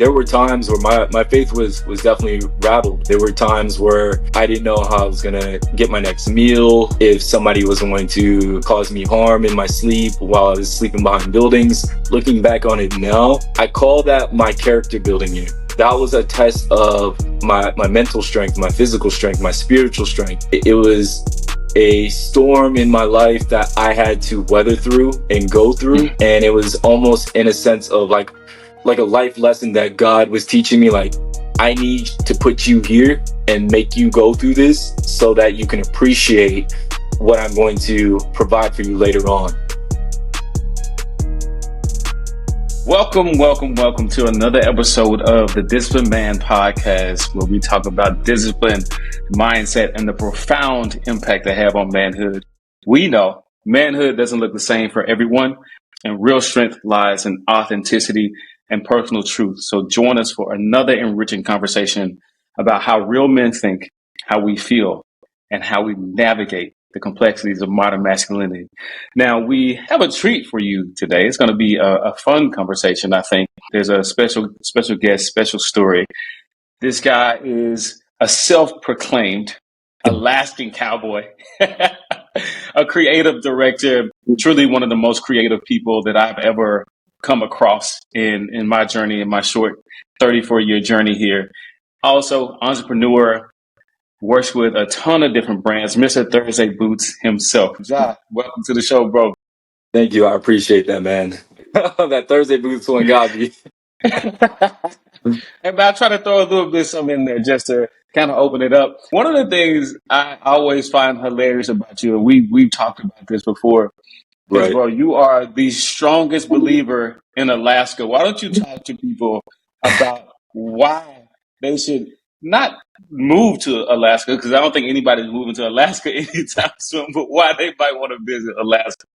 there were times where my faith was definitely rattled. There were times where I didn't know how I was gonna get my next meal, if somebody was going to cause me harm in my sleep while I was sleeping behind buildings. Looking back on it now, I call that my character building year. That was a test of my mental strength, my physical strength, my spiritual strength. It was a storm in my life that I had to weather through and go through. And it was almost in a sense of like a life lesson that God was teaching me, like, I need to put you here and make you go through this so that you can appreciate what I'm going to provide for you later on. Welcome to another episode of the Disciplined Man podcast, where we talk about discipline, mindset, and the profound impact they have on manhood. We know manhood doesn't look the same for everyone, and real strength lies in authenticity and personal truth. So join us for another enriching conversation about how real men think, how we feel, and how we navigate the complexities of modern masculinity. Now, we have a treat for you today. It's going to be a fun conversation, I think. There's a special guest, special story. This guy is a self-proclaimed Alaskan cowboy, a creative director, truly one of the most creative people that I've ever come across in my journey, in my short 34-year journey here. Also, entrepreneur, works with a ton of different brands. Mr. Thursday Boots himself. Jai, welcome to the show, bro. Thank you. I appreciate that, man. That Thursday Boots one got me. And I try to throw a little bit of something in there just to kind of open it up. One of the things I always find hilarious about you, and we've talked about this before, is, Right. bro, you are the strongest believer in Alaska. Why don't you talk to people about why they should not move to Alaska? Because I don't think anybody's moving to Alaska anytime soon, but why they might want to visit Alaska.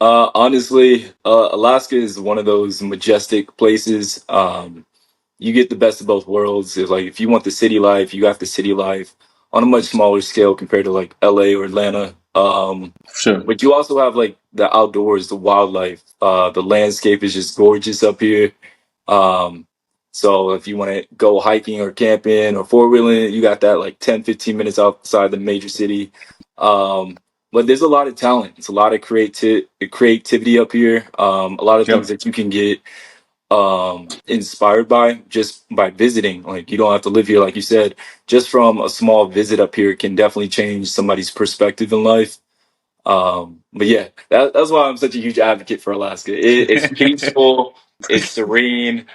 Honestly, Alaska is one of those majestic places. You get the best of both worlds. It's like, if you want the city life, you got the city life on a much smaller scale compared to like LA or Atlanta. Sure. But you also have like the outdoors, the wildlife. The landscape is just gorgeous up here. So if you want to go hiking or camping or four-wheeling, you got that like 10, 15 minutes outside the major city. But there's a lot of talent. It's a lot of creativity up here. A lot of things that you can get inspired by just by visiting. Like, you don't have to live here, like you said. Just from a small visit up here can definitely change somebody's perspective in life. But yeah, that's why I'm such a huge advocate for Alaska. It's peaceful, it's serene.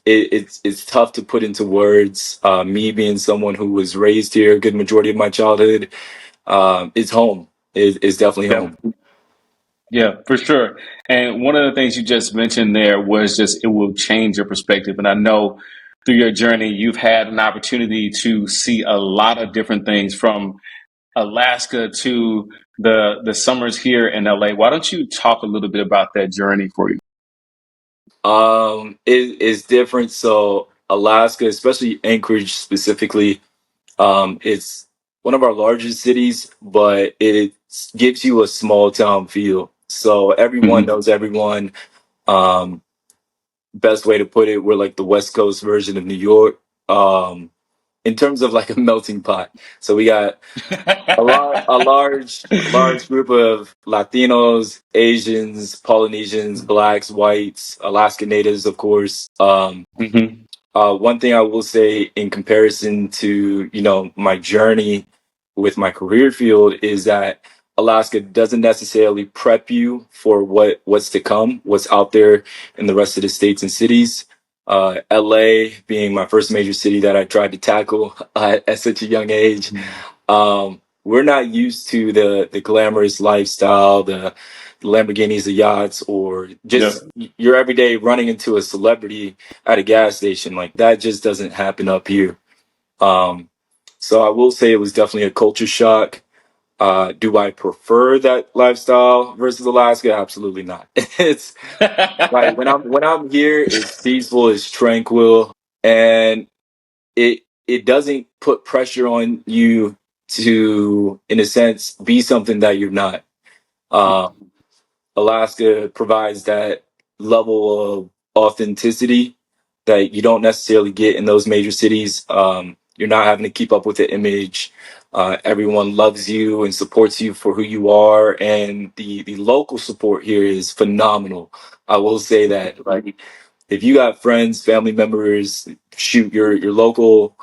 It's tough to put into words. Me being someone who was raised here a good majority of my childhood, it's home. It's definitely home. Yeah, for sure. And one of the things you just mentioned there was just it will change your perspective. And I know through your journey, you've had an opportunity to see a lot of different things, from Alaska to the summers here in LA. Why don't you talk a little bit about that journey for you? It's different. So Alaska, especially Anchorage specifically, it's one of our largest cities, but it gives you a small town feel. So everyone knows everyone. Um, Best way to put it, we're like the West Coast version of New York. In terms of like a melting pot. So we got a large group of Latinos, Asians, Polynesians, Blacks, Whites, Alaska Natives, of course. One thing I will say in comparison to, my journey with my career field is that Alaska doesn't necessarily prep you for what's to come, what's out there in the rest of the states and cities. LA being my first major city that I tried to tackle at such a young age. We're not used to the glamorous lifestyle, the Lamborghinis, the yachts, or just your everyday running into a celebrity at a gas station. Like, that just doesn't happen up here. So I will say it was definitely a culture shock. Do I prefer that lifestyle versus Alaska? Absolutely not. It's like, when I'm here, it's peaceful, it's tranquil, and it doesn't put pressure on you to, in a sense, be something that you're not. Alaska provides that level authenticity that you don't necessarily get in those major cities. You're not having to keep up with the image. Everyone loves you and supports you for who you are, and the local support here is phenomenal. I will say that, like, if you got friends, family members, shoot, your local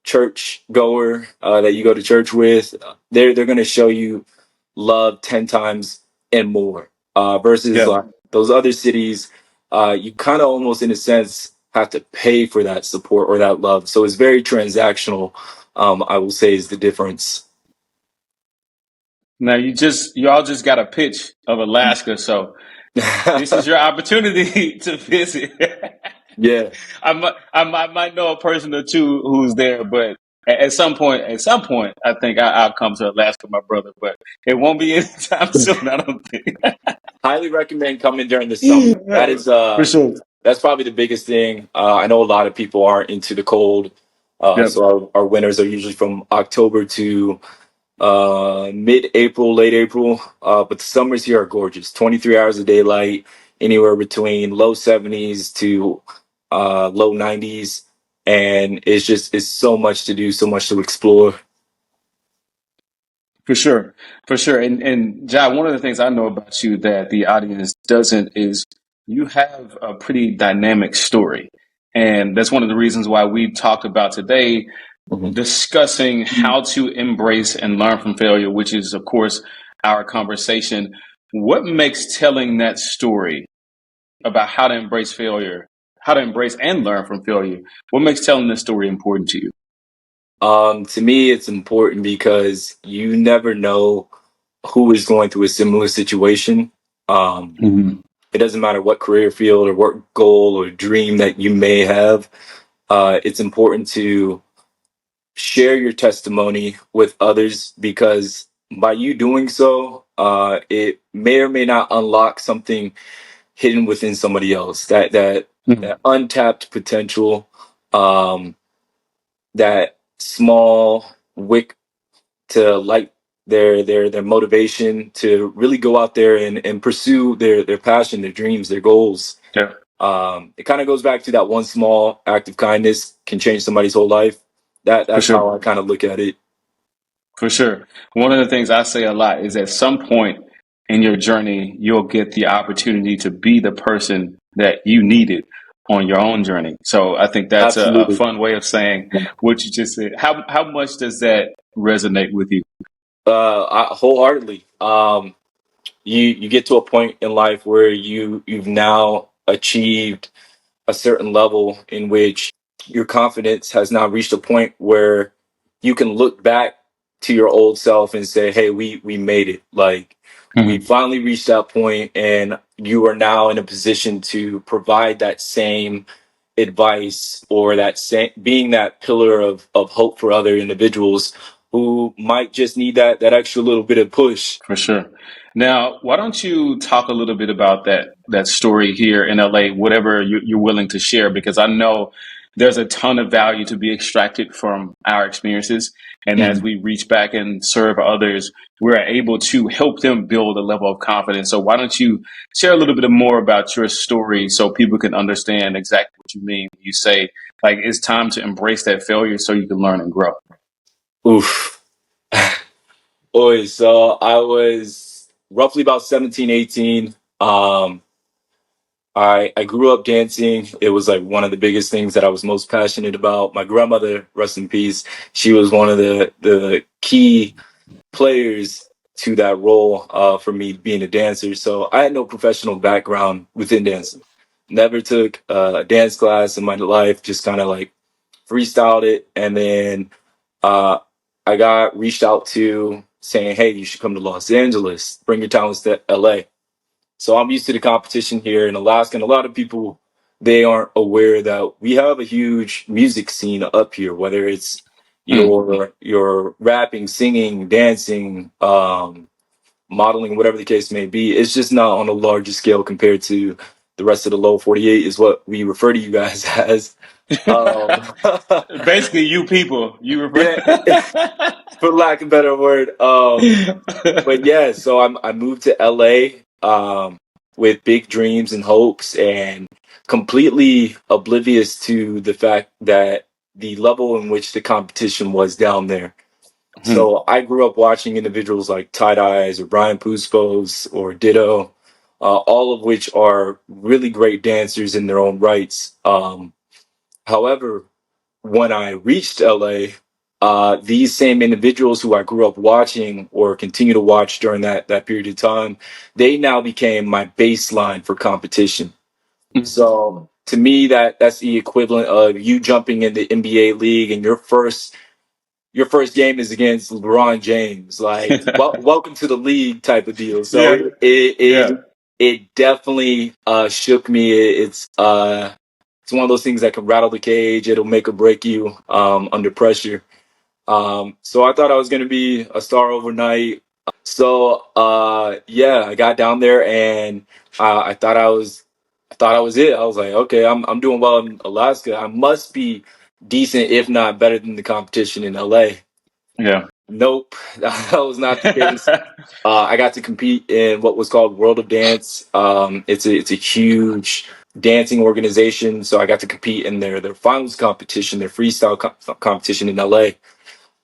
church goer that you go to church with, they're gonna show you love 10 times and more. Versus Yeah. like those other cities, you kind of almost in a sense have to pay for that support or that love. So it's very transactional. I will say is the difference. Now y'all just got a pitch of Alaska, so this is your opportunity to visit. Yeah. I might know a person or two who's there, but at some point, I think I'll come to Alaska, with my brother. But it won't be anytime soon. I don't think. Highly recommend coming during the summer. That is For sure. that's probably the biggest thing. I know a lot of people aren't into the cold. Yep. So our winters are usually from October to mid-April, late April. But the summers here are gorgeous. 23 hours of daylight, anywhere between low 70s to low 90s. And it's so much to do, so much to explore. For sure, for sure. And Jai, one of the things I know about you that the audience doesn't is you have a pretty dynamic story. And that's one of the reasons why we talked about today Mhm. discussing how to embrace and learn from failure, which is, of course, our conversation. What makes telling that story about how to embrace failure, how to embrace and learn from failure, what makes telling this story important to you? To me, it's important because you never know who is going through a similar situation. Um, Mm-hmm. it doesn't matter what career field or what goal or dream that you may have. It's important to share your testimony with others because by you doing so, it may or may not unlock something hidden within somebody else. That untapped potential, um, that small wick to light their motivation to really go out there and pursue their passion, their dreams, their goals. Yeah. It kind of goes back to that one small act of kindness can change somebody's whole life. For That's sure. how I kind of look at it. For sure. One of the things I say a lot is at some point in your journey, you'll get the opportunity to be the person that you needed on your own journey. So I think that's a Absolutely. fun way of saying what you just said. How much does that resonate with you? Wholeheartedly. You get to a point in life where you've now achieved a certain level in which your confidence has now reached a point where you can look back to your old self and say, "Hey, we made it. Like we Mhm. finally reached that point, and you are now in a position to provide that same advice or that same being that pillar of hope for other individuals who might just need that extra little bit of push." For sure. Now, why don't you talk a little bit about that story here in LA, whatever you're willing to share, because I know there's a ton of value to be extracted from our experiences. And as Mhm. we reach back and serve others, we're able to help them build a level of confidence. So why don't you share a little bit more about your story so people can understand exactly what you mean when you say, like, it's time to embrace that failure so you can learn and grow. Oof. Boy, so I was roughly about 17, 18. I grew up dancing. It was like one of the biggest things that I was most passionate about. My grandmother, rest in peace, she was one of the key players to that role for me being a dancer. So I had no professional background within dancing. Never took a dance class in my life, just kind of like freestyled it. And then uh, I got reached out to saying, "Hey, you should come to Los Angeles, bring your talents to LA." So I'm used to the competition here in Alaska, and a lot of people, they aren't aware that we have a huge music scene up here, whether it's Mm, your rapping, singing, dancing, modeling, whatever the case may be. It's just not on a larger scale compared to the rest of the low 48 is what we refer to you guys as. Um, Basically, you people, you yeah, for lack of a better word. But yeah, so I moved to LA. with big dreams and hopes and completely oblivious to the fact that the level in which the competition was down there. Mhm. So I grew up watching individuals like Tight Eyes or Brian Puspos or Ditto, all of which are really great dancers in their own rights. However, when I reached LA, these same individuals who I grew up watching or continue to watch during that period of time, they now became my baseline for competition. So to me, that's the equivalent of you jumping in the NBA league and your first game is against LeBron James. Like, welcome to the league type of deal. So Yeah. Yeah. it definitely shook me. It's one of those things that can rattle the cage. It'll make or break you under pressure. So I thought I was going to be a star overnight. So yeah, I got down there and I thought I was it. I was like, okay, I'm doing well in Alaska. I must be decent, if not better than the competition in LA. Yeah. Nope, that was not the case. I got to compete in what was called World of Dance. It's a huge dancing organization, so I got to compete in their finals competition, their freestyle competition in LA.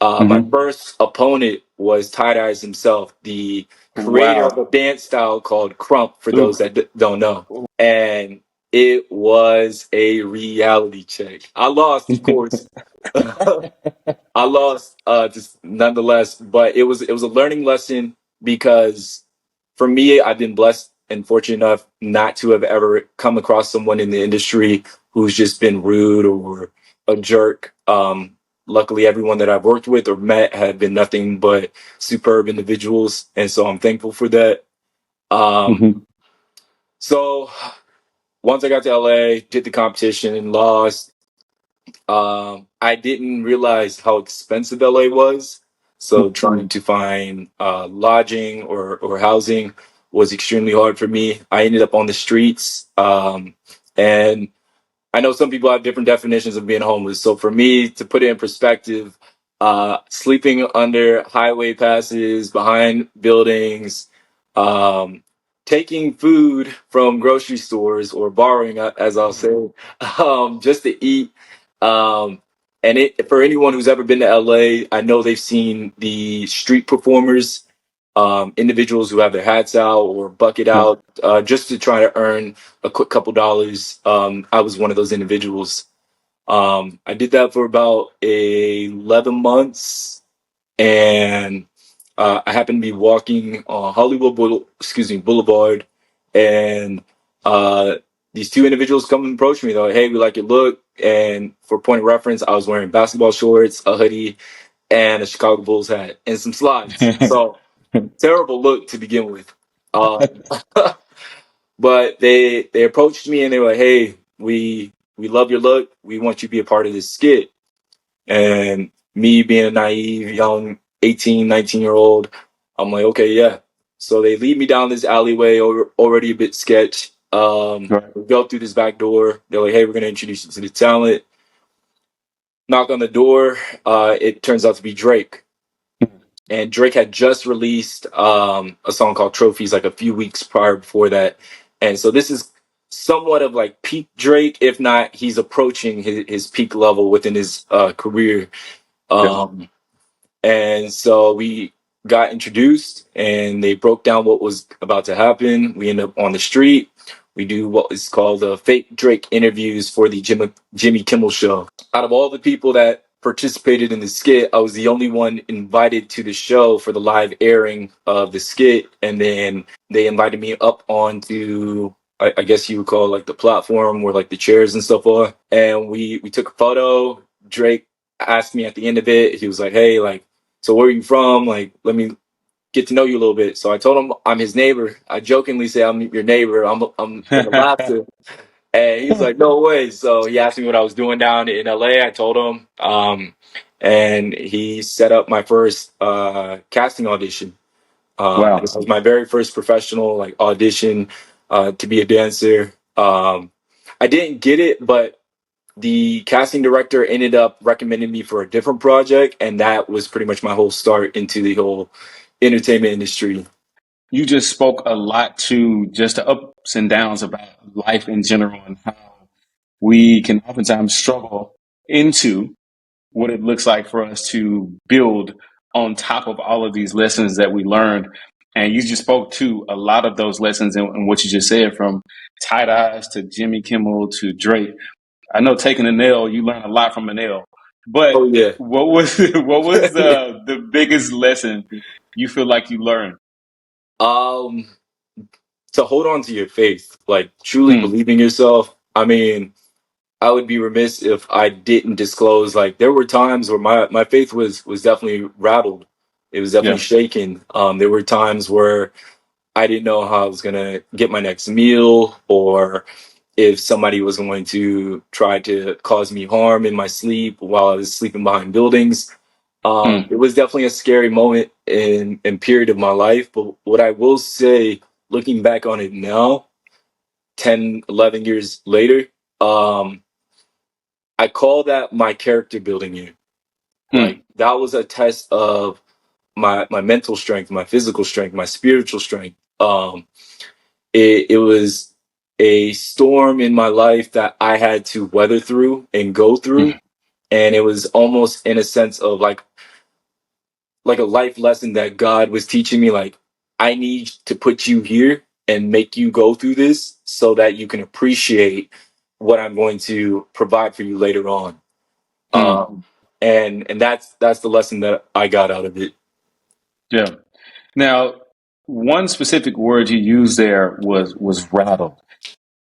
My Mhm. first opponent was Tight Eyes himself, the creator of Wow. a dance style called Crump, for those Ooh. that don't know. And it was a reality check. I lost, of course. I lost, just nonetheless, but it was a learning lesson because for me, I've been blessed and fortunate enough not to have ever come across someone in the industry who's just been rude or a jerk. Luckily, everyone that I've worked with or met have been nothing but superb individuals, and so I'm thankful for that. Um, Mhm. so once I got to LA, did the competition and lost. I didn't realize how expensive LA was. So trying to find lodging or housing was extremely hard for me. I ended up on the streets. And I know some people have different definitions of being homeless. So for me, to put it in perspective, sleeping under highway passes, behind buildings, um, taking food from grocery stores or borrowing, as I'll say, just to eat. Um, and for anyone who's ever been to LA, I know they've seen the street performers, individuals who have their hats out or bucket Yeah. out, just to try to earn a quick couple dollars. I was one of those individuals. I did that for about 11 months, and I happened to be walking on Boulevard, and uh, these two individuals come and approach me. They're like, "Hey, we like your look." And for point of reference, I was wearing basketball shorts, a hoodie, and a Chicago Bulls hat, and some slides. So terrible look to begin with. Um, but they approached me and they were like, "Hey, we love your look. We want you to be a part of this skit." And me being a naive, young 18, 19-year-old, I'm like, okay, yeah. So they lead me down this alleyway, already a bit sketch. Right. We go through this back door. They're like, hey, we're going to introduce you to the talent. Knock on the door. It turns out to be Drake. And Drake had just released a song called Trophies like a few weeks prior before that. And so this is somewhat of like peak Drake, if not, he's approaching his peak level within his career. Yeah. Um, and so we got introduced and they broke down what was about to happen. We end up on the street. We do what is called fake Drake interviews for the Jimmy Kimmel Show. Out of all the people that participated in the skit, I was the only one invited to the show for the live airing of the skit. And then they invited me up onto, I guess you would call it like the platform where like the chairs and stuff are. And we took a photo. Drake asked me at the end of it, he was like, hey, like, so where are you from? Like, let me get to know you a little bit. So I told him I'm his neighbor. I jokingly say I'm your neighbor. I'm in Alaska. And he was like, no way. So he asked me what I was doing down in LA. I told him. And he set up my first casting audition. Wow. This was my very first professional like audition to be a dancer. I didn't get it, but the casting director ended up recommending me for a different project, and that was pretty much my whole start into the whole entertainment industry. you just spoke a lot to just the ups and downs about life in general and how we can oftentimes struggle into what it looks like for us to build on top of all of these lessons that we learned. And you just spoke to a lot of those lessons in what you just said, from tight eyes to Jimmy Kimmel to Drake. I know taking a nail, you learn a lot from a nail. But Oh yeah. what was what was the biggest lesson you feel like you learned? um to hold on to your faith, like truly Mm, believing yourself. I mean, I would be remiss if I didn't disclose. Like there were times where my faith was definitely rattled. It was definitely yeah. shaken. There were times where I didn't know how I was gonna get my next meal, or if somebody was going to try to cause me harm in my sleep while I was sleeping behind buildings. It Mm, was definitely a scary moment in period of my life. But what I will say, looking back on it now, 10, 11 years later, um, I call that my character building year. Like mm, that was a test of my mental strength, my physical strength, my spiritual strength. It was a storm in my life that I had to weather through and go through, mm, and it was almost in a sense of like a life lesson that God was teaching me. Like, I need to put you here and make you go through this so that you can appreciate what I'm going to provide for you later on. mm. And that's the lesson that I got out of it. Yeah. Now, one specific word you used there was rattled.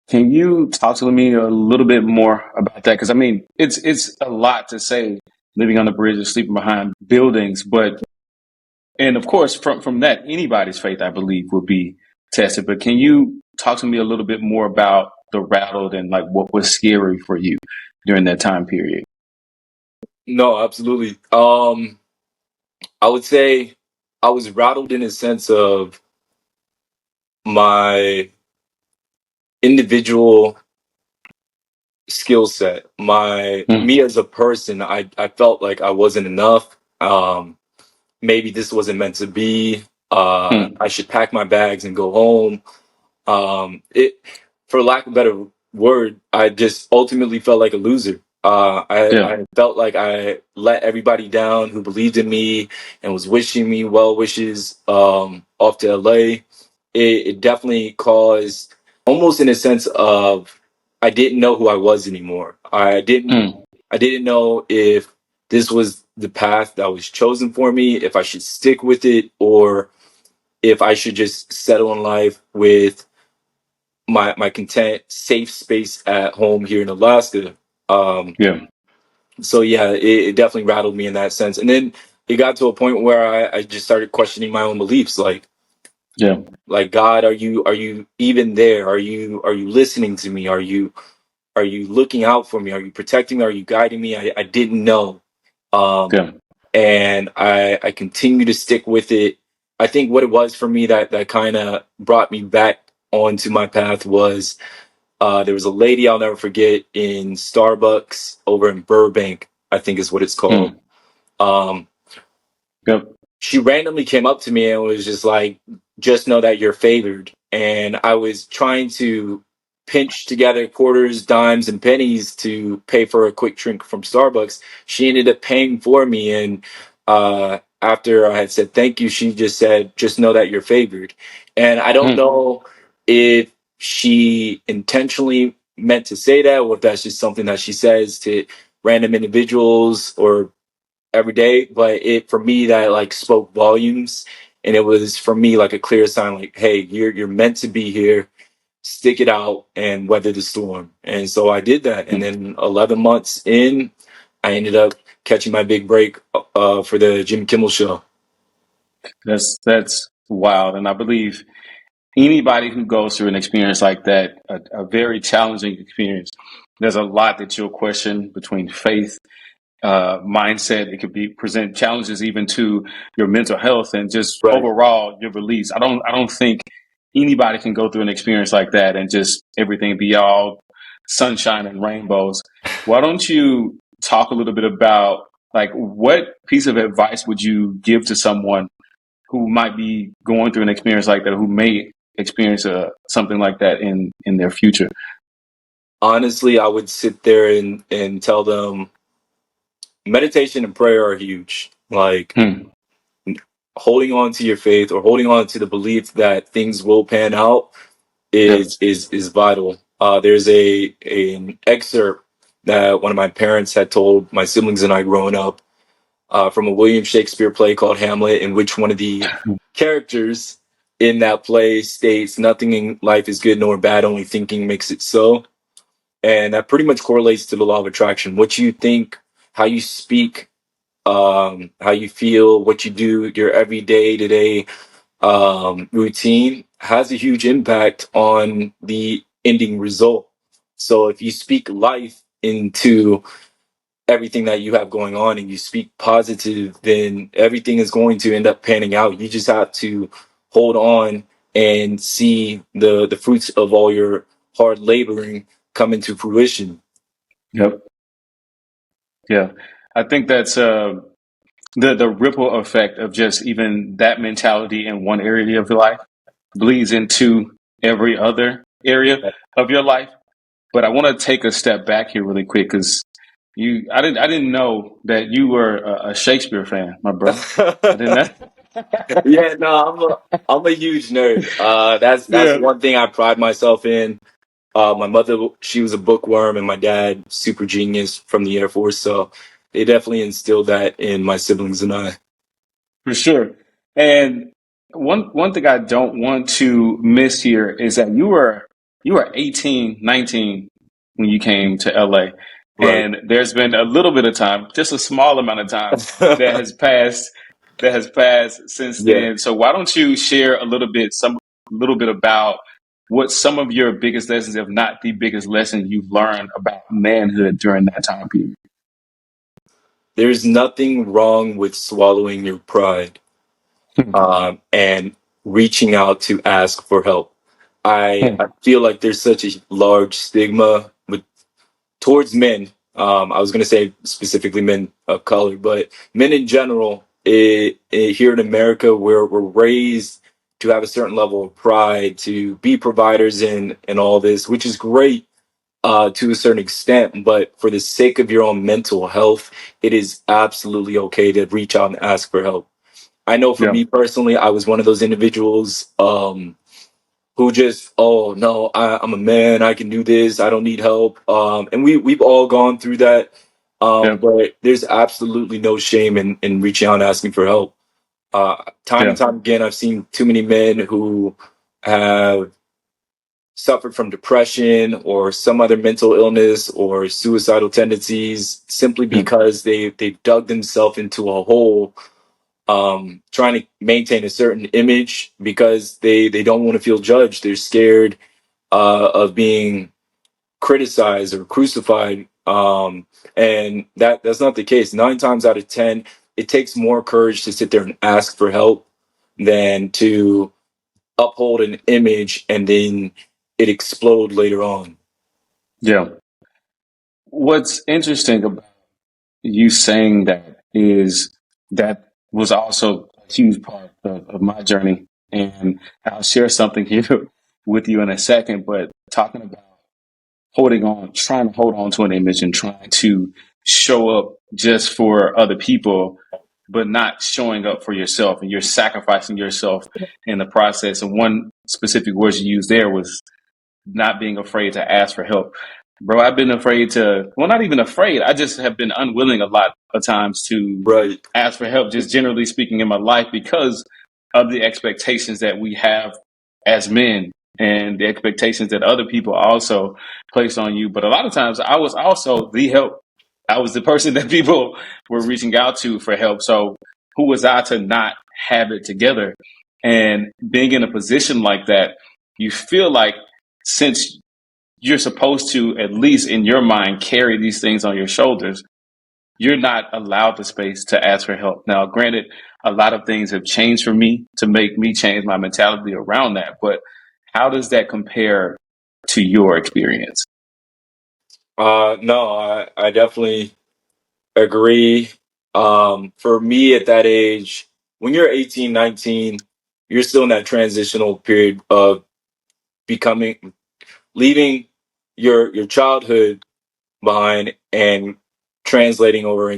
Can you talk to me a little bit more about that? Because I mean, it's a lot to say, living on the bridge or sleeping behind buildings, but and of course, from that, anybody's faith, I believe, will be tested. But can you talk to me a little bit more about the rattled and like what was scary for you during that time period? No, absolutely. I would say I was rattled in a sense of my individual skill set, my Mm, me as a person. I felt like I wasn't enough. Maybe this wasn't meant to be. mm, I should pack my bags and go home. It, for lack of a better word, I just ultimately felt like a loser. yeah. I felt like I let everybody down who believed in me and was wishing me well wishes, off to LA. It definitely caused, almost in a sense of, I didn't know who I was anymore. Mm, I didn't know if this was the path that was chosen for me, if I should stick with it, or if I should just settle in life with my content, safe space at home here in Alaska. Um, yeah. so yeah, it definitely rattled me in that sense. And then it got to a point where I just started questioning my own beliefs. Yeah. Like God, are you even there? Are you listening to me? Are you looking out for me? Are you protecting me? Are you guiding me? I didn't know. Um, Yeah. and I continue to stick with it. I think what it was for me that kind of brought me back onto my path was, there was a lady I'll never forget in Starbucks over in Burbank, I think is what it's called. Mm, Um, yep. she randomly came up to me and was just like, just know that you're favored. And I was trying to pinch together quarters, dimes, and pennies to pay for a quick drink from Starbucks. She ended up paying for me. And after I had said thank you, she just said, just know that you're favored. And I don't Mm, know if she intentionally meant to say that, or if that's just something that she says to random individuals or every day, but it, for me, that like spoke volumes, and it was for me like a clear sign, like, hey, you're meant to be here, stick it out and weather the storm. And so I did that, and mm. then 11 months in, I ended up catching my big break for the Jimmy Kimmel Show. That's wild, and I believe anybody who goes through an experience like that, a very challenging experience, there's a lot that you'll question between faith, mindset. It could be present challenges even to your mental health and just Right. overall your beliefs. I don't think anybody can go through an experience like that and just everything be all sunshine and rainbows. Why don't you talk a little bit about like what piece of advice would you give to someone who might be going through an experience like that, who may experience something like that in their future? Honestly, I would sit there and tell them meditation and prayer are huge. Like Hmm. holding on to your faith or holding on to the belief that things will pan out Yep. is vital. There's an excerpt that one of my parents had told my siblings and I growing up, from a William Shakespeare play called Hamlet, in which one of the characters in that play states, "Nothing in life is good nor bad, only thinking makes it so." And that pretty much correlates to the law of attraction. What you think, how you speak, how you feel, what you do, your everyday to day routine has a huge impact on the ending result. So if you speak life into everything that you have going on and you speak positive, then everything is going to end up panning out. You just have to hold on and see the fruits of all your hard laboring come into fruition. Yep. Yeah. I think that's the ripple effect of just even that mentality in one area of your life bleeds into every other area of your life. But I want to take a step back here really quick because I didn't know that you were a Shakespeare fan, my brother. I didn't know. Yeah, no, I'm a huge nerd. That's Yeah, one thing I pride myself in. My mother, she was a bookworm, and my dad, super genius from the Air Force. So they definitely instilled that in my siblings and I. for sure. And one thing I don't want to miss here is that you were 18, 19 when you came to LA. Right. And there's been a little bit of time, just a small amount of time that has passed since Yeah. then. So why don't you share a little bit about what some of your biggest lessons, if not the biggest lesson you've learned about manhood during that time period? There's nothing wrong with swallowing your pride, and reaching out to ask for help. I feel like there's such a large stigma with towards men. I was going to say specifically men of color, but men in general. Here in America, where we're raised to have a certain level of pride, to be providers and all this, which is great to a certain extent. But for the sake of your own mental health, it is absolutely okay to reach out and ask for help. I know for Yeah, me personally, I was one of those individuals. Who just, oh no, I'm a man, I can do this, I don't need help. And we've all gone through that. yeah, But there's absolutely no shame in reaching out and asking for help. Time and yeah, time again, I've seen too many men who have suffered from depression or some other mental illness or suicidal tendencies simply yeah, because they've dug themselves into a hole, trying to maintain a certain image because they don't want to feel judged. They're scared of being criticized or crucified. And that's not the case. 9 times out of 10, it takes more courage to sit there and ask for help than to uphold an image and then it explode later on. yeah. What's interesting about you saying that is that was also a huge part of my journey. And I'll share something here with you in a second, but talking about holding on, trying to hold on to an image and trying to show up just for other people, but not showing up for yourself, and you're sacrificing yourself in the process. And one specific word you used there was not being afraid to ask for help. Bro, I've been afraid to, well, not even afraid. I just have been unwilling a lot of times to Right. ask for help, just generally speaking in my life, because of the expectations that we have as men and the expectations that other people also place on you. But a lot of times I was also the help. I was the person that people were reaching out to for help. So who was I to not have it together? And being in a position like that, you feel like since you're supposed to, at least in your mind, carry these things on your shoulders, you're not allowed the space to ask for help. Now, granted, a lot of things have changed for me to make me change my mentality around that. But how does that compare to your experience? No, I definitely agree. For me at that age, when you're 18, 19, you're still in that transitional period of becoming, leaving your childhood behind and transitioning over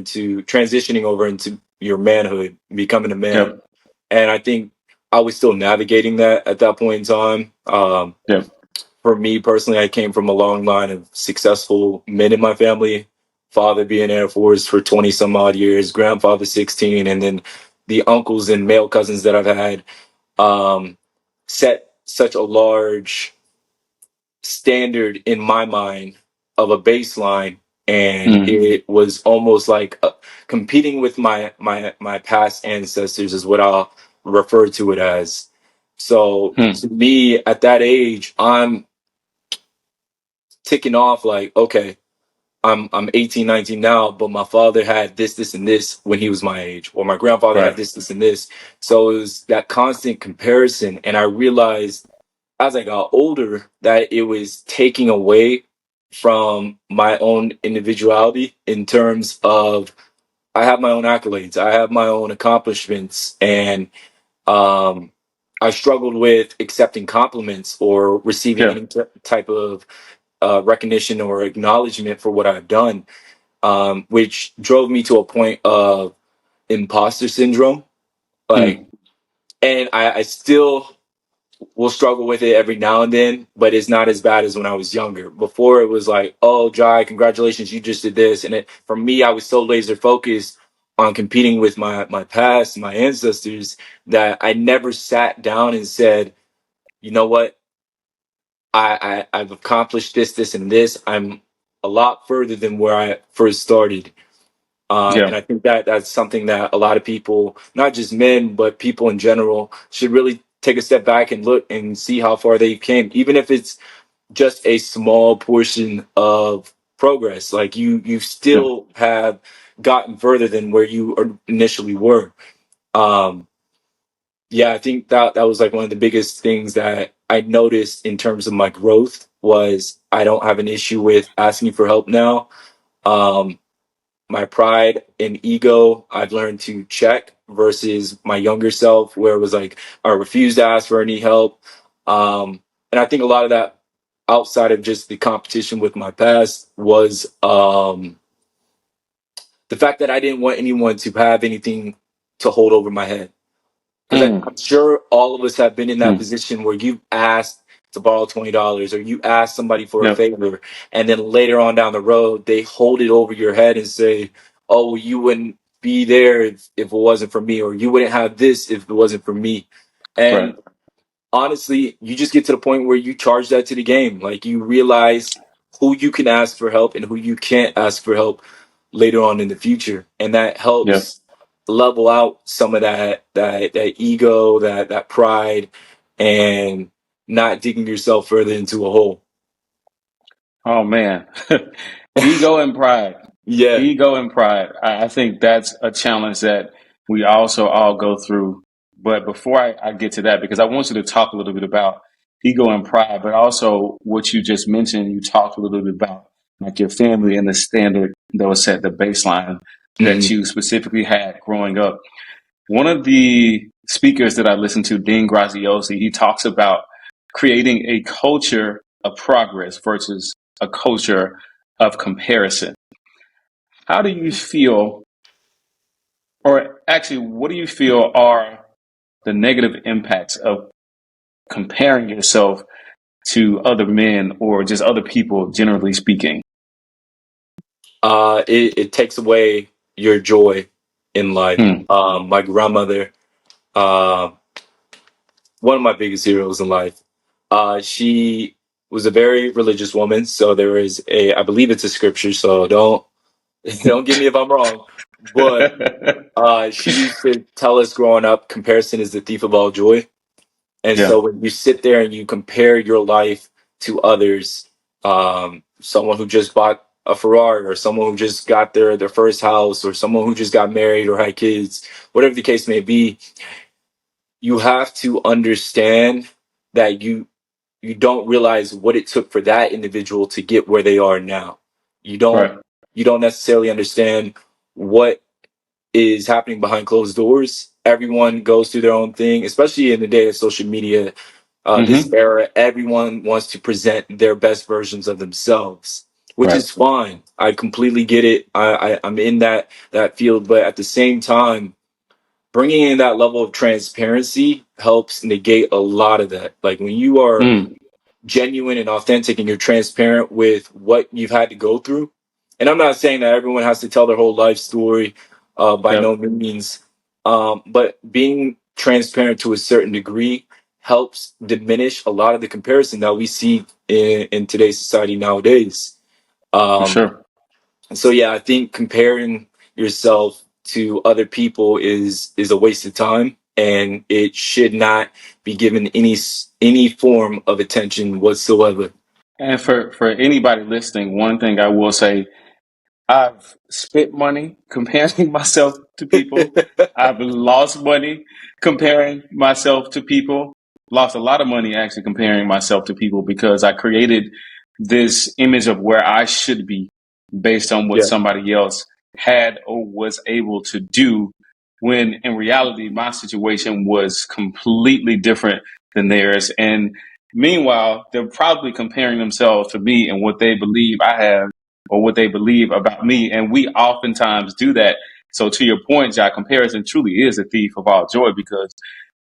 into your manhood, becoming a man. Yep. And I think I was still navigating that at that point in time. Yep. For me personally, I came from a long line of successful men in my family. Father being Air Force for 20 some odd years, grandfather 16, and then the uncles and male cousins that I've had um, set such a large standard in my mind of a baseline, and Mm. it was almost like competing with my past ancestors is what I'll refer to it as. So Mm. to me at that age, I'm ticking off like, okay, I'm 18, 19 now, but my father had this and this when he was my age, or my grandfather had Right. this and this. So it was that constant comparison, and I realized as I got older that it was taking away from my own individuality in terms of I have my own accolades, I have my own accomplishments, and um, I struggled with accepting compliments or receiving Yeah. any type of recognition or acknowledgement for what I've done, which drove me to a point of imposter syndrome. Like, Mm. and I still will struggle with it every now and then, but it's not as bad as when I was younger. Before it was like, oh, Jai, congratulations, you just did this. And for me, I was so laser focused on competing with my past, my ancestors, that I never sat down and said, you know what, I've accomplished this, and this. I'm a lot further than where I first started. And Yeah. I think that that's something that a lot of people, not just men, but people in general, should really take a step back and look and see how far they came, even if it's just a small portion of progress. Like you Yeah. still have gotten further than where you initially were. Um, yeah, I think that was like one of the biggest things that I noticed in terms of my growth was I don't have an issue with asking for help now. Um, my pride and ego I've learned to check versus my younger self where it was like I refused to ask for any help. And I think a lot of that outside of just the competition with my past was the fact that I didn't want anyone to have anything to hold over my head. Because Mm. I'm sure all of us have been in that Mm. position where you've asked to borrow $20 or you ask somebody for a Yep. favor, and then later on down the road, they hold it over your head and say, oh, you wouldn't be there if it wasn't for me, or you wouldn't have this if it wasn't for me. Right. And honestly, you just get to the point where you charge that to the game. Like you realize who you can ask for help and who you can't ask for help later on in the future. And that Yep. helps level out some of that ego, that pride, and not digging yourself further into a hole. Oh man. Ego and pride. Yeah. Ego and pride. I think that's a challenge that we also all go through. But before I get to that, because I want you to talk a little bit about ego and pride, but also what you just mentioned, you talked a little bit about like your family and the standard that was set, the baseline that Mhm. you specifically had growing up. One of the speakers that I listened to, Dean Graziosi, he talks about creating a culture of progress versus a culture of comparison. How do you feel, or actually, what do you feel are the negative impacts of comparing yourself to other men or just other people, generally speaking? It takes away your joy in life. Hmm. My grandmother, uh, one of my biggest heroes in life. She was a very religious woman, so there is I believe it's a scripture, so don't don't get me if I'm wrong, but she used to tell us growing up, comparison is the thief of all joy. And Yeah. so when you sit there and you compare your life to others, someone who just bought a Ferrari or someone who just got their first house or someone who just got married or had kids, whatever the case may be, you have to understand that you don't realize what it took for that individual to get where they are now. You don't Right. you don't necessarily understand what is happening behind closed doors. Everyone goes through their own thing, especially in the day of social media. This Mm-hmm. era, everyone wants to present their best versions of themselves, which Right. is fine. I completely get it. I'm in that field, but at the same time, bringing in that level of transparency helps negate a lot of that. Like when you are Mm. genuine and authentic and you're transparent with what you've had to go through. And I'm not saying that everyone has to tell their whole life story, by Yep. no means. But being transparent to a certain degree helps diminish a lot of the comparison that we see in today's society nowadays. For Um, sure. so yeah, I think comparing yourself to other people is a waste of time, and it should not be given any form of attention whatsoever. And for anybody listening, one thing I will say, I've spent money comparing myself to people. I've lost money comparing myself to people. Lost a lot of money actually comparing myself to people because I created this image of where I should be based on what Yeah, somebody else had or was able to do, when in reality my situation was completely different than theirs. And meanwhile, they're probably comparing themselves to me and what they believe I have or what they believe about me. And we oftentimes do that. So to your point, Jack, comparison truly is a thief of all joy, because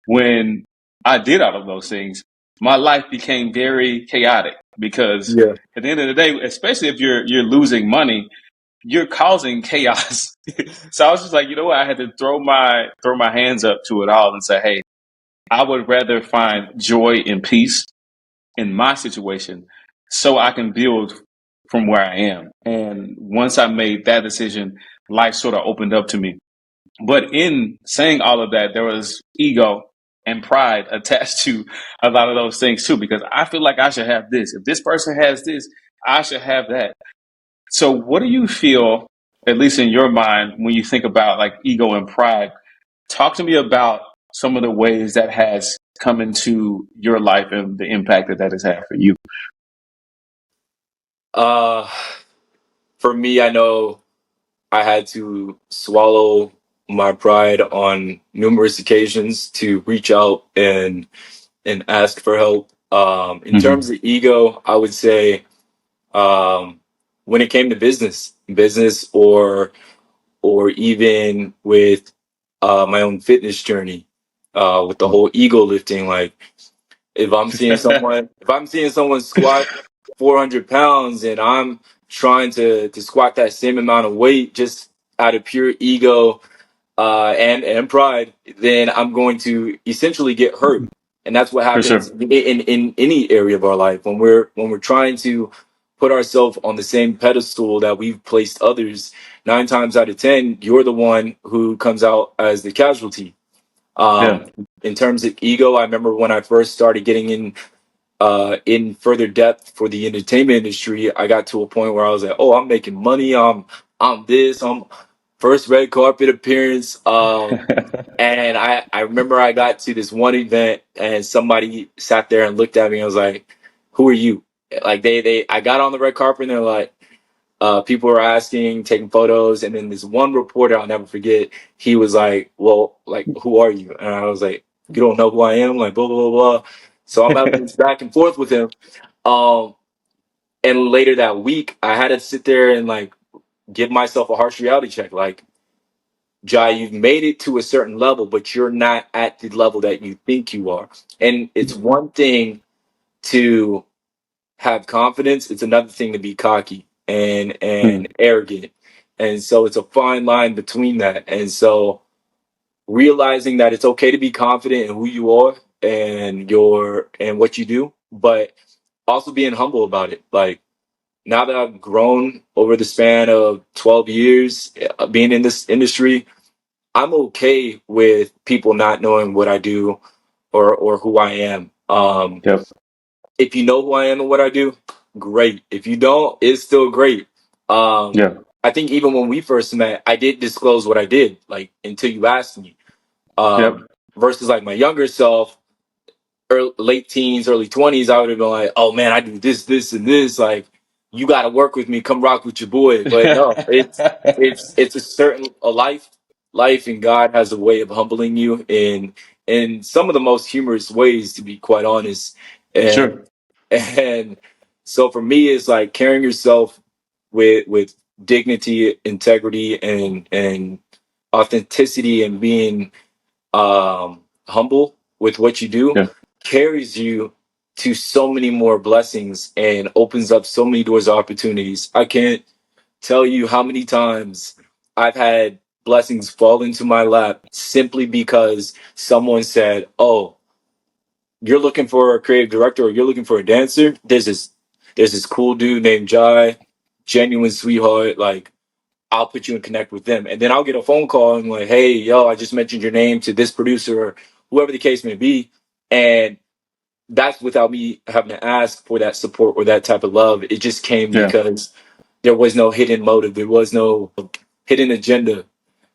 when I did all of those things, my life became very chaotic, because yeah, at the end of the day, especially if you're losing money, you're causing chaos. So I was just like, you know what? I had to throw my hands up to it all and say, hey, I would rather find joy and peace in my situation so I can build from where I am. And once I made that decision, life sort of opened up to me. But in saying all of that, there was ego and pride attached to a lot of those things too, because I feel like I should have this. If this person has this, I should have that. So what do you feel, at least in your mind, when you think about like ego and pride? Talk to me about some of the ways that has come into your life and the impact that that has had for you. uh, for me, I know I had to swallow my pride on numerous occasions to reach out and ask for help. In terms Hmm. of ego, I would say, when it came to business, or even with my own fitness journey, with the whole ego lifting. Like if I'm seeing someone squat 400 pounds and I'm trying to squat that same amount of weight just out of pure ego, and pride, then I'm going to essentially get hurt. And that's what For happens sure. in any area of our life when we're trying to put ourselves on the same pedestal that we've placed others. 9 times out of 10, you're the one who comes out as the casualty. Yeah. Um, in terms of ego, I remember when I first started getting in further depth for the entertainment industry, I got to a point where I was like, oh, I'm making money. I'm first red carpet appearance. And I remember I got to this one event and somebody sat there and looked at me and was like, who are you? Like I got on the red carpet and they're like, people were asking, taking photos. And then this one reporter, I'll never forget, he was like, well, like, who are you? And I was like, you don't know who I am? Like, blah, blah, blah, blah. So I'm having this back and forth with him. Um, and later that week, I had to sit there and like give myself a harsh reality check. Like, Jai, you've made it to a certain level, but you're not at the level that you think you are. And it's one thing to have confidence, it's another thing to be cocky and Mm. arrogant. And so it's a fine line between that. And so realizing that it's okay to be confident in who you are and what you do, but also being humble about it. Like now that I've grown over the span of 12 years being in this industry, I'm okay with people not knowing what I do or who I am. Yep. If you know who I am and what I do, great. If you don't, it's still great. Um, Yeah. I think even when we first met, I did disclose what I did, like until you asked me. Yep. Versus like my younger self, late teens, early 20s, I would have been like, oh man, I do this, this, and this. Like, you got to work with me. Come rock with your boy. But no, it's a certain a life. life and God has a way of humbling you in some of the most humorous ways, to be quite honest. And Sure. and so for me, it's like carrying yourself with dignity, integrity, and authenticity, and being humble with what you do Yeah. carries you to so many more blessings and opens up so many doors of opportunities. I can't tell you how many times I've had blessings fall into my lap simply because someone said, "Oh, you're looking for a creative director, or you're looking for a dancer. There's this cool dude named Jai, genuine sweetheart. Like, I'll put you in connect with them." And then I'll get a phone call and like, "Hey, yo, I just mentioned your name to this producer," or whoever the case may be. And that's without me having to ask for that support or that type of love. It just came Yeah. because there was no hidden motive. There was no hidden agenda.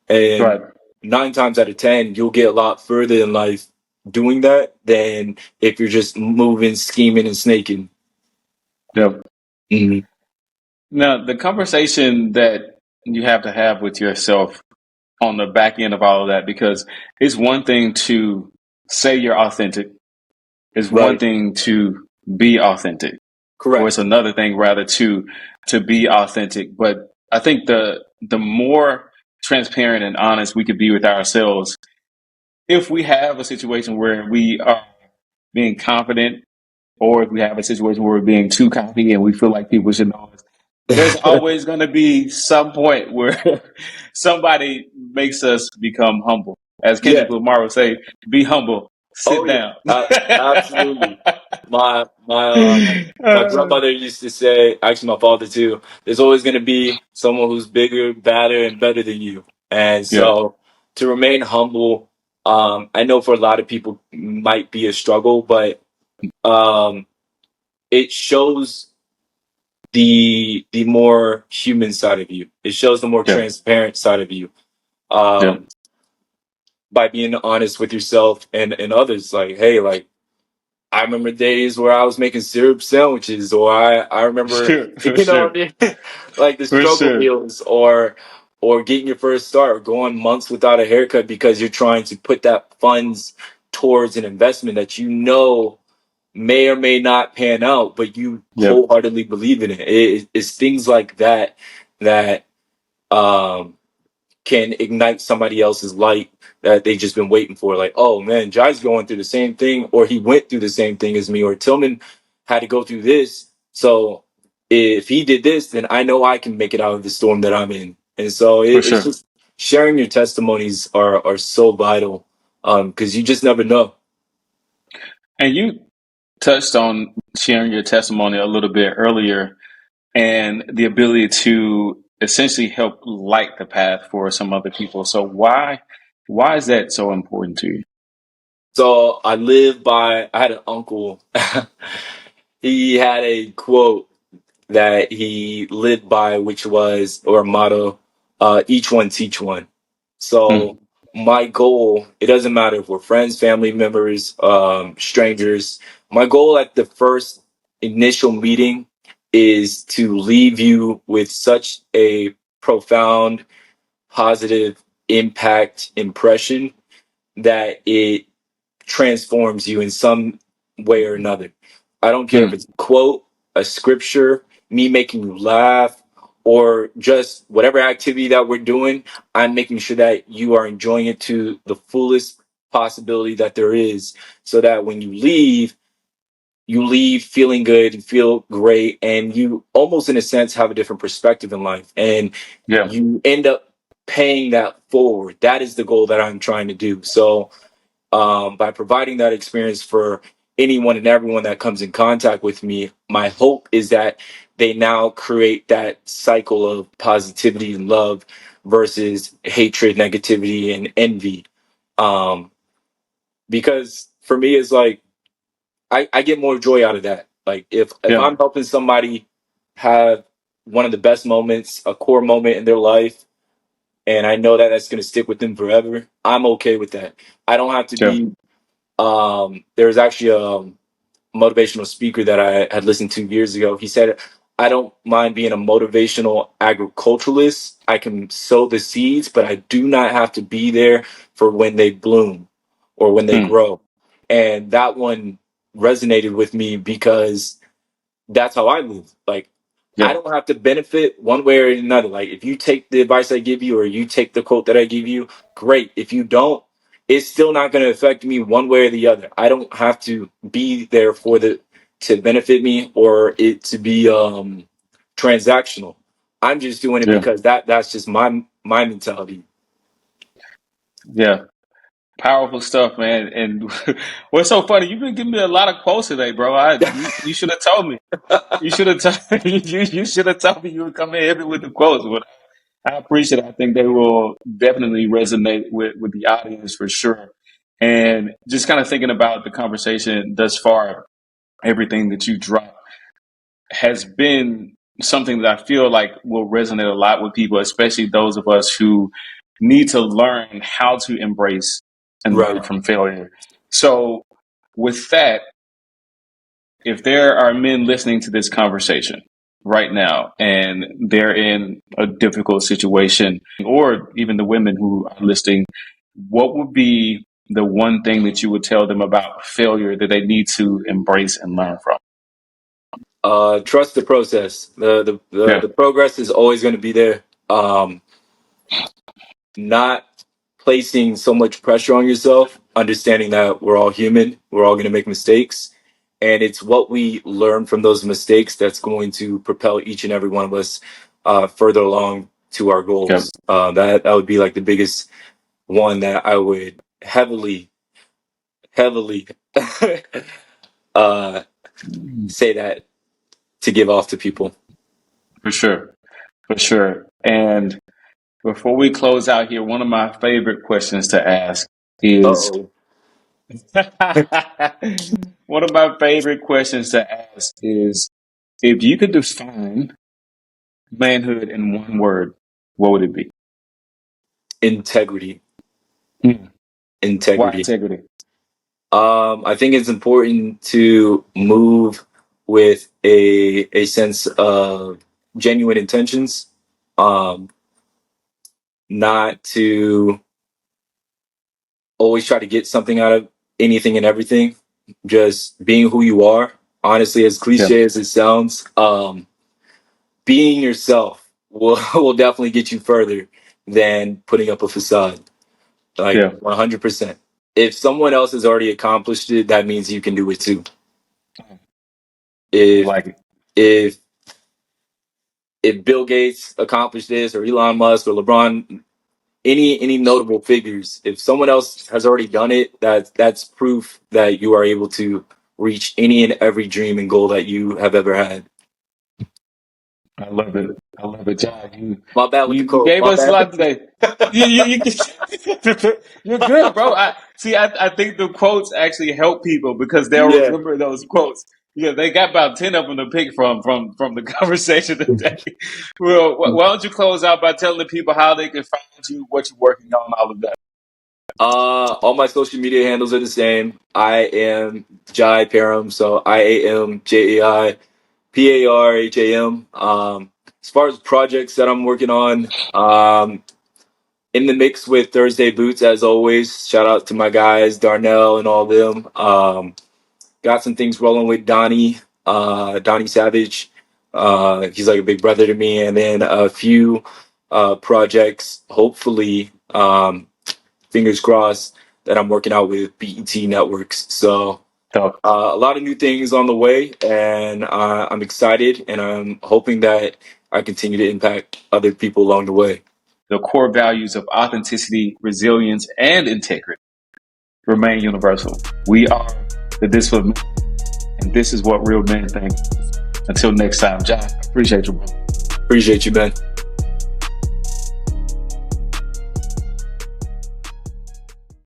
And Right. 9 times out of 10, you'll get a lot further in life doing that than if you're just moving, scheming, and snaking. Yeah. Mhm. Now, the conversation that you have to have with yourself on the back end of all of that, because it's one thing to say you're authentic, it's one Right. thing to be authentic, or it's Correct. another thing rather to be authentic. But I think the more transparent and honest we could be with ourselves, if we have a situation where we are being confident, or if we have a situation where we're being too cocky and we feel like people should know us, there's always going to be some point where somebody makes us become humble. As Yeah. Kendrick Lamar would say, be humble, Oh sit yeah. down. Absolutely. My grandmother used to say, actually my father too, there's always going to be someone who's bigger, badder, and better than you. And Yeah, so to remain humble, I know for a lot of people might be a struggle, but um, it shows the more human side of you. It shows the more yeah, transparent side of you. yeah. Um, by being honest with yourself and others, like, hey, like, I remember days where I was making syrup sandwiches, or I remember, Sure, for you know sure, what I mean? Like the for struggle sure. meals, or getting your first start, or going months without a haircut because you're trying to put that funds towards an investment that you know may or may not pan out, but you Yeah, wholeheartedly believe in it. It's things like that that um can ignite somebody else's light that they've just been waiting for. Like, oh man, Jai's going through the same thing, or he went through the same thing as me, or Tillman had to go through this. So if he did this, then I know I can make it out of the storm that I'm in. And so for it's sure. just sharing your testimonies are so vital, because you just never know. And you touched on sharing your testimony a little bit earlier, and the ability to essentially help light the path for some other people. So why is that so important to you? So I had an uncle. He had a quote that he lived by, which was, or a motto, each one teach one. So Mm, my goal, it doesn't matter if we're friends, family members, strangers. My goal at the first initial meeting is to leave you with such a profound, positive impact impression that it transforms you in some way or another. I don't care if mm, it's a quote, a scripture, me making you laugh, or just whatever activity that we're doing. I'm making sure that you are enjoying it to the fullest possibility that there is, so that when you leave feeling good and feel great, and you almost in a sense have a different perspective in life, and yeah, you end up paying that forward. That is the goal that I'm trying to do. So by providing that experience for anyone and everyone that comes in contact with me, my hope is that they now create that cycle of positivity and love versus hatred, negativity, and envy. Um, because for me, it's like I get more joy out of that. Like if yeah, I'm helping somebody have one of the best moments, a core moment in their life, and I know that that's going to stick with them forever, I'm okay with that. I don't have to yeah, be there was actually a motivational speaker that I had listened to years ago. He said, I don't mind being a motivational agriculturalist. I can sow the seeds, but I do not have to be there for when they bloom or when they Hmm. grow. And that one resonated with me because that's how I move. Like, I Yeah. don't have to benefit one way or another. Like, if you take the advice I give you or you take the quote that I give you, great. If you don't, it's still not going to affect me one way or the other. I don't have to be there for the to benefit me or it to be transactional. I'm just doing it Yeah. because that's just my mentality. Yeah. Powerful stuff, man. And what's so funny, you've been giving me a lot of quotes today, bro. You should have told me. You should have you should have told me you would come in heavy with the quotes. But I appreciate it. I think they will definitely resonate with the audience for sure. And just kind of thinking about the conversation thus far, everything that you dropped has been something that I feel like will resonate a lot with people, especially those of us who need to learn how to embrace and learn Right. from failure. So, with that, if there are men listening to this conversation right now and they're in a difficult situation, or even the women who are listening, what would be the one thing that you would tell them about failure that they need to embrace and learn from? Trust the process. The Yeah, progress is always going to be there. Not placing so much pressure on yourself, understanding that we're all human, we're all going to make mistakes. And it's what we learn from those mistakes that's going to propel each and every one of us further along to our yeah, goals. That would be like the biggest one that I would heavily uh, say that to give off to people. for sure, for sure. And before we close out here, one of my favorite questions to ask is Uh-oh. one of my favorite questions to ask is if you could define manhood in one word, what would it be? Integrity. Hmm. Why Integrity. integrity? I think it's important to move with a sense of genuine intentions, um, not to always try to get something out of anything and everything. Just being who you are. Honestly, as Yeah, cliche as it sounds, being yourself will will definitely get you further than putting up a facade. Like yeah, 100%. If someone else has already accomplished it, that means you can do it too. I If like it. if if Bill Gates accomplished this, or Elon Musk, or LeBron, any notable figures, if someone else has already done it, that's proof that you are able to reach any and every dream and goal that you have ever had. I love it. I love it, John. My bad with the You quote. gave My us a bad. lot today. You you're good, bro. I think the quotes actually help people because they'll Yeah. remember those quotes. Yeah, they got about 10 of them to pick from the conversation today. Well, why don't you close out by telling the people how they can find you, what you're working on, all of that. All my social media handles are the same. I am Jai Parham, so IAMJAIPARHAM. As far as projects that I'm working on, in the mix with Thursday Boots as always. Shout out to my guys, Darnell and all of them. Got some things rolling with Donnie Savage. He's like a big brother to me, and then a few projects, hopefully, fingers crossed, that I'm working out with BET Networks. So So a lot of new things on the way, and I'm excited, and I'm hoping that I continue to impact other people along the way. the core values of authenticity, resilience, and integrity remain universal. We are the discipline, and this is what real men think. Until next time, John, appreciate you, bro. Appreciate you, man.